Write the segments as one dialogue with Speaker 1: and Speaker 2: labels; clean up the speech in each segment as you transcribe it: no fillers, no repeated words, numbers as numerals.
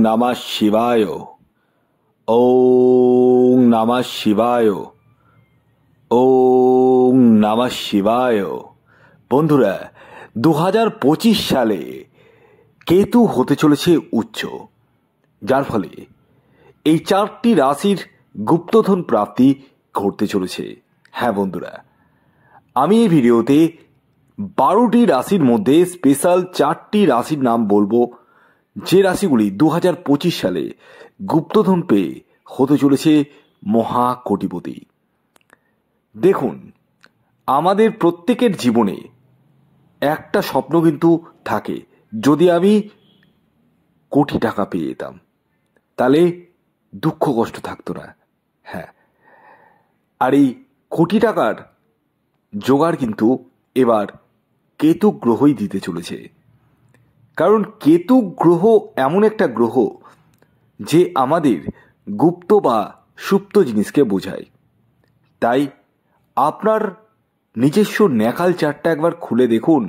Speaker 1: নমঃ শিবায়। ওম নমঃ শিবায়। ওম নমঃ শিবায়। বন্ধুরা, 2025 সালে কেতু হতে চলেছে উচ্চ, যার ফলে এই 4টি রাশির গুপ্তধন প্রাপ্তি ঘটতে চলেছে। হ্যাঁ বন্ধুরা, আমি এই ভিডিওতে 12টি রাশির মধ্যে স্পেশাল 4টি রাশির নাম বলবো, যে রাশিগুলি 2025 সালে গুপ্তধন পেয়ে হতে চলেছে মহা কোটিপতি। দেখুন, আমাদের প্রত্যেকের জীবনে একটা স্বপ্ন কিন্তু থাকে, যদি আমি কোটি টাকা পেয়ে যেতাম তাহলে দুঃখ কষ্ট থাকতো না। হ্যাঁ, আর এই কোটি টাকার জোগাড় কিন্তু এবার কেতু গ্রহই দিতে চলেছে। কারণ কেতু গ্রহ এমন একটা গ্রহ যে আমাদের গুপ্ত বা সুপ্ত জিনিসকে বোঝায়। তাই আপনার নিজস্ব ন্যাকাল চার্টটা একবার খুলে দেখুন।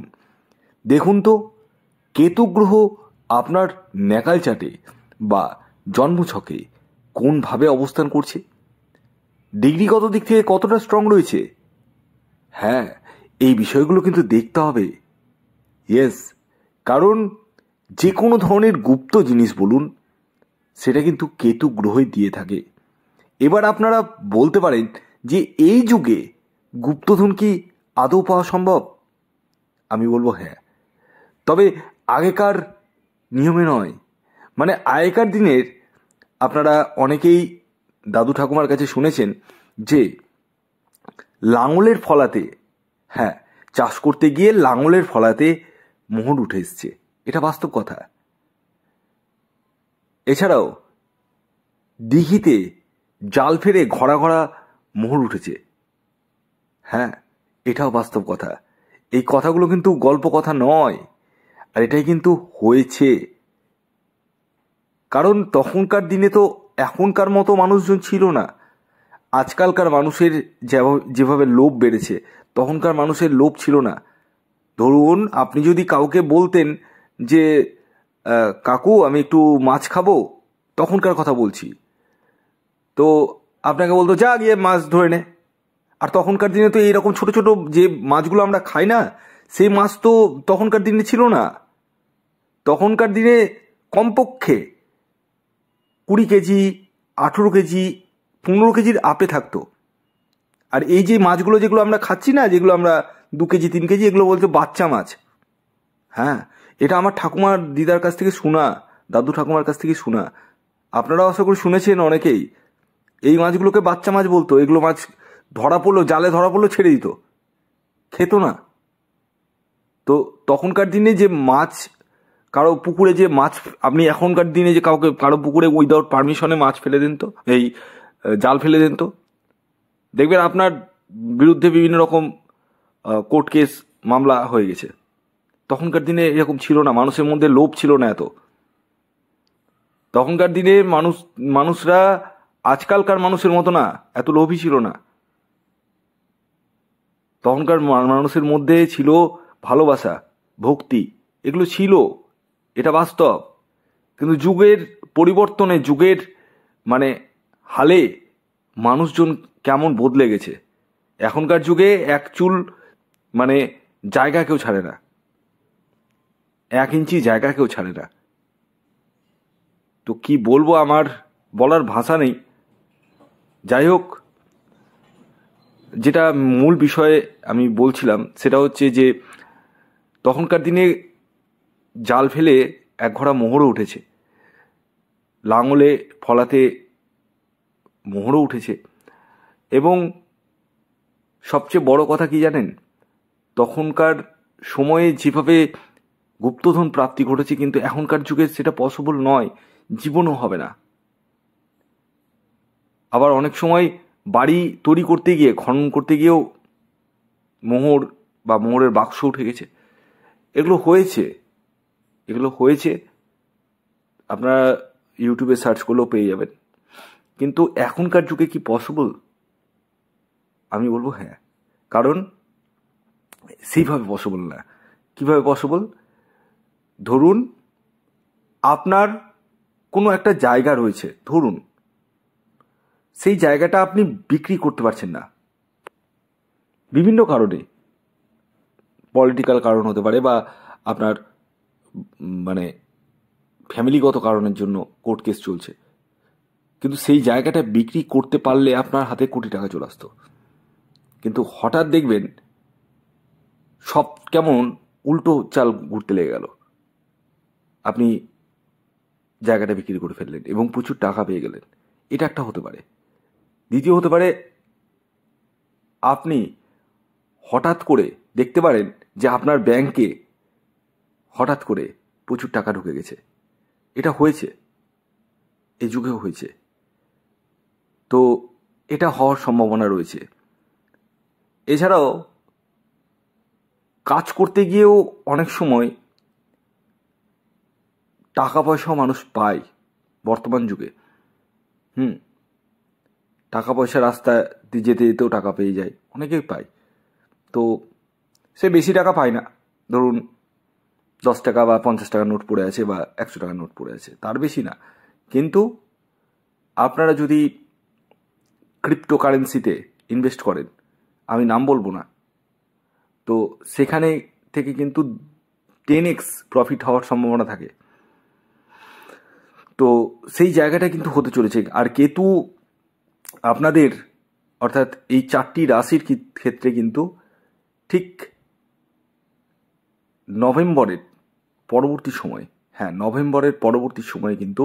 Speaker 1: দেখুন তো কেতু গ্রহ আপনার ন্যাকাল চার্টে বা জন্মছকে কোনভাবে অবস্থান করছে, ডিগ্রিগত দিক থেকে কতটা স্ট্রং রয়েছে। হ্যাঁ, এই বিষয়গুলো কিন্তু দেখতে হবে। ইয়েস, কারণ যে কোনো ধরনের গুপ্ত জিনিস বলুন, সেটা কিন্তু কেতু গ্রহই দিয়ে থাকে। এবার আপনারা বলতে পারেন যে এই যুগে গুপ্তধন কি আদৌ পাওয়া সম্ভব? আমি বলবো হ্যাঁ, তবে আগেকার নিয়মে নয়। মানে আগেকার দিনের আপনারা অনেকেই দাদু ঠাকুমার কাছে শুনেছেন যে লাঙলের ফলাতে, হ্যাঁ, চাষ করতে গিয়ে লাঙলের ফলাতে মোহর উঠে এসছে। এটা বাস্তব কথা। এছাড়াও দিঘিতে জাল ফেলে ঘরা ঘরা মোহর উঠেছে। হ্যাঁ, এটাও বাস্তব কথা। এই কথাগুলো কিন্তু গল্প কথা নয়, আর এটাই কিন্তু হয়েছে। কারণ তখনকার দিনে তো এখনকার মতো মানুষজন ছিল না। আজকালকার মানুষের যেভাবে লোভ বেড়েছে, তখনকার মানুষের লোভ ছিল না। ধরুন, আপনি যদি কাউকে বলতেন যে কাকু আমি একটু মাছ খাবো, তখনকার কথা বলছি, তো আপনাকে বলতো যা গিয়ে মাছ ধরে নে। আর তখনকার দিনে তো এইরকম ছোট ছোট যে মাছগুলো আমরা খাই না, সেই মাছ তো তখনকার দিনে ছিল না। তখনকার দিনে কমপক্ষে 20 কেজি, 18 কেজি, 15 কেজির আপে থাকতো। আর এই যে মাছগুলো যেগুলো আমরা খাচ্ছি না, যেগুলো আমরা 2 কেজি 3 কেজি, এগুলো বলতে বাচ্চা মাছ। হ্যাঁ, এটা আমার ঠাকুমার দিদার কাছ থেকে শোনা, দাদু ঠাকুমার কাছ থেকে শোনা। আপনারাও আশা করি শুনেছেন অনেকেই। এই মাছগুলোকে বাচ্চা মাছ বলতো। এগুলো মাছ ধরা পড়লো, জালে ধরা পড়লো, ছেড়ে দিত, খেত না। তো তখনকার দিনে যে মাছ, কারো পুকুরে যে মাছ, আপনি এখনকার দিনে যে কারো পুকুরে উইদাউট পারমিশনে মাছ ফেলে দেন তো, এই জাল ফেলে দেন তো, দেখবেন আপনার বিরুদ্ধে বিভিন্ন রকম কোর্ট কেস মামলা হয়ে গেছে। তখনকার দিনে এরকম ছিল না, মানুষের মধ্যে লোভ ছিল না এত। তখনকার দিনে মানুষরা আজকালকার মানুষের মতো না, এত লোভী ছিল না। তখনকার মানুষের মধ্যে ছিল ভালোবাসা, ভক্তি, এগুলো ছিল, এটা বাস্তব। কিন্তু যুগের পরিবর্তনে, যুগের মানে হালে মানুষজন কেমন বদলে গেছে। এখনকার যুগে এক চুল মানে জায়গা কেউ ছাড়ে না, 1 ইঞ্চি জায়গা কেউ ছাড়ে না। তো কি বলবো, আমার বলার ভাষা নেই। যাই হোক, যেটা মূল বিষয়ে আমি বলছিলাম সেটা হচ্ছে যে তখনকার দিনে জাল ফেলে এক ঘোড়া মোহরও উঠেছে, লাঙলে ফলাতে মোহরও উঠেছে। এবং সবচেয়ে বড় কথা কি জানেন, তখনকার সময়ে যেভাবে গুপ্তধন প্রাপ্তি ঘটেছে, কিন্তু এখনকার যুগে সেটা পসিবল নয়, জীবনও হবে না। আবার অনেক সময় বাড়ি তৈরি করতে গিয়ে, খনন করতে গিয়েও মোহর বা মোহরের বাক্স উঠে গেছে। এগুলো হয়েছে, আপনারা ইউটিউবে সার্চ করলেও পেয়ে যাবেন। কিন্তু এখনকার যুগে কি পসিবল? আমি বলবো হ্যাঁ, কারণ সেইভাবে পসিবল না। কিভাবে পসিবল? ধরুন আপনার কোনো একটা জায়গা রয়েছে, ধরুন সেই জায়গাটা আপনি বিক্রি করতে পারছেন না, বিভিন্ন কারণে, পলিটিক্যাল কারণ হতে পারে বা আপনার মানে ফ্যামিলিগত কারণের জন্য কোর্ট কেস চলছে, কিন্তু সেই জায়গাটা বিক্রি করতে পারলে আপনার হাতে কোটি টাকা চলে আসতো। কিন্তু হঠাৎ দেখবেন সব কেমন উল্টো চাল ঘুরতে লেগে গেল, আপনি জায়গাটা বিক্রি করে ফেললেন এবং প্রচুর টাকা পেয়ে গেলেন। এটা একটা হতে পারে। দ্বিতীয় হতে পারে, আপনি হঠাৎ করে দেখতে পারেন যে আপনার ব্যাংকে হঠাৎ করে প্রচুর টাকা ঢুকে গেছে। এটা হয়েছে, এই যুগেও হয়েছে, তো এটা হওয়ার সম্ভাবনা রয়েছে। এছাড়াও কাজ করতে গিয়েও অনেক সময় টাকা পয়সাও মানুষ পায় বর্তমান যুগে। টাকা পয়সা রাস্তায় যেতে যেতেও টাকা পেয়ে যায়, অনেকেই পায়। তো সে বেশি টাকা পায় না, ধরুন 10 টাকা বা 50 টাকা নোট পড়ে আছে বা 100 টাকা নোট পড়ে আছে, তার বেশি না। কিন্তু আপনারা যদি ক্রিপ্টোকারেন্সিতে ইনভেস্ট করেন, আমি নাম বলবো না, তো সেখানে থেকে কিন্তু 10x প্রফিট হওয়ার সম্ভাবনা থাকে। তো সেই জায়গাটা কিন্তু হতে চলেছে। আর কেতু আপনাদের অর্থাৎ এই 4টি রাশির ক্ষেত্রে কিন্তু ঠিক নভেম্বরের পরবর্তী সময়ে কিন্তু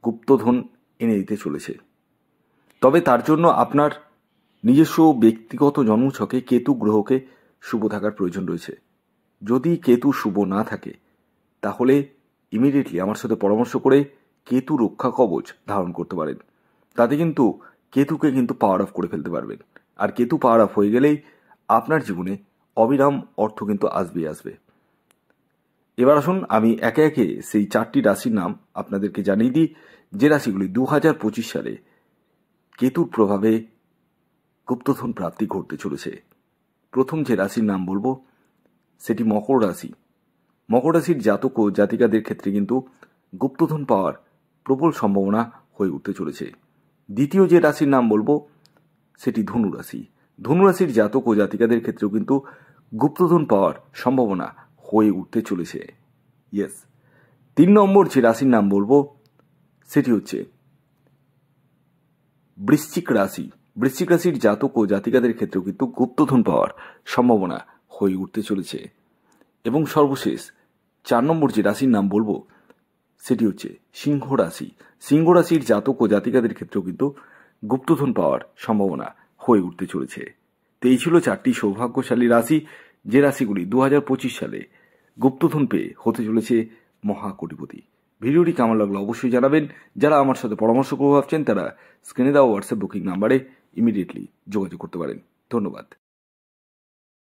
Speaker 1: গুপ্তধন এনে দিতে চলেছে। তবে তার জন্য আপনার নিজস্ব ব্যক্তিগত জন্মছকে কেতু গ্রহকে শুভ থাকার প্রয়োজন রয়েছে। যদি কেতু শুভ না থাকে তাহলে ইমিডিয়েটলি আমার সাথে পরামর্শ করে কেতু রক্ষা কবচ ধারণ করতে পারেন। তাতে কিন্তু কেতুকে কিন্তু পাওয়ার অফ করে ফেলতে পারবেন। আর কেতু পাওয়ার অফ হয়ে গেলেই আপনার জীবনে অবিরাম অর্থ কিন্তু আসবে। এবার আসুন আমি একে একে সেই 4টি রাশির নাম আপনাদেরকে জানিয়ে দিই, যে রাশিগুলি 2025 সালে কেতুর প্রভাবে গুপ্তধন প্রাপ্তি ঘটতে চলেছে। প্রথম যে রাশির নাম বলবো সেটি মকর রাশি। মকর রাশির জাতক ও জাতিকাদের ক্ষেত্রে কিন্তু গুপ্তধন পাওয়ার প্রবল সম্ভাবনা হয়ে উঠতে চলেছে। দ্বিতীয় যে রাশির নাম বলবো সেটি ধনু রাশি। ধনু রাশির জাতক ও জাতিকাদের ক্ষেত্রেও কিন্তু গুপ্তধন পাওয়ার সম্ভাবনা হয়ে উঠতে চলেছে। ইয়েস। 3 নম্বর যে রাশির নাম বলবো সেটি হচ্ছে বৃশ্চিক রাশি। বৃশ্চিক রাশির জাতক ও জাতিকাদের ক্ষেত্রেও কিন্তু গুপ্তধন পাওয়ার সম্ভাবনা হয়ে উঠতে চলেছে। এবং সর্বশেষ 4 নম্বর যে রাশির নাম বলবো সেটি হচ্ছে সিংহ রাশি। সিংহ রাশির জাতক ও জাতিকাদের ক্ষেত্রেও কিন্তু গুপ্তধন পাওয়ার সম্ভাবনা হয়ে উঠতে চলেছে। তো এই ছিল 4টি সৌভাগ্যশালী রাশি, যে রাশিগুলি 2025 সালে গুপ্তধন পেয়ে হতে চলেছে মহাকোটিপতি। ভিডিওটি কেমন লাগলো অবশ্যই জানাবেন। যারা আমার সাথে পরামর্শ করতে ভাবছেন তারা স্ক্রিনে দেওয়া হোয়াটসঅ্যাপ বুকিং নাম্বারে ইমিডিয়েটলি যোগাযোগ করতে পারেন। ধন্যবাদ।